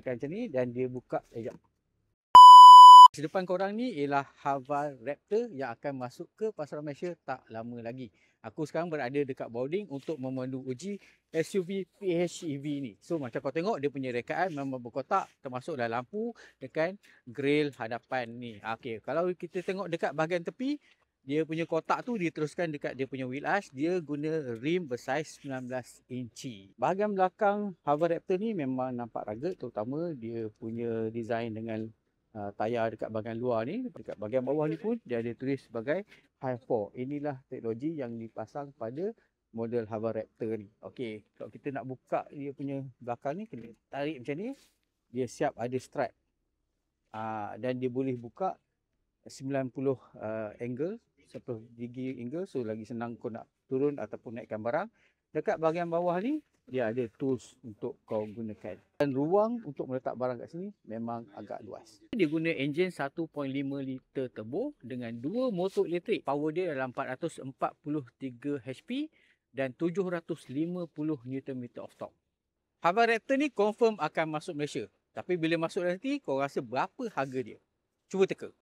tekan macam ni dan dia buka sekejap. Depan korang ni ialah Haval Raptor yang akan masuk ke pasaran Malaysia tak lama lagi. Aku sekarang berada dekat boarding untuk memandu uji SUV PHEV ni. So macam kau tengok dia punya rekaan memang berkotak, termasuk dah lampu dengan grill hadapan ni. Okey, kalau kita tengok dekat bahagian tepi, dia punya kotak tu diteruskan dekat dia punya wheel arch. Dia guna rim bersaiz 19 inci. Bahagian belakang Haval Raptor ni memang nampak rugged, terutama dia punya design dengan tayar dekat bahagian luar ni. Dekat bahagian bawah ni pun dia ada tulis sebagai Hi4. Inilah teknologi yang dipasang pada model Haval Raptor ni. Okey, kalau kita nak buka dia punya belakang ni, kena tarik macam ni. Dia siap ada strap. Dan dia boleh buka 90 angle, 10 degree angle. So lagi senang kau nak turun ataupun naikkan barang. Dekat bahagian bawah ni dia ada tools untuk kau gunakan. Dan ruang untuk meletak barang kat sini memang agak luas. Dia guna enjin 1.5 liter turbo dengan 2 motor elektrik. Power dia dalam 443 HP dan 750 Nm of torque. Haval Raptor ni confirm akan masuk Malaysia. Tapi bila masuk nanti, kau rasa berapa harga dia? Cuba teka.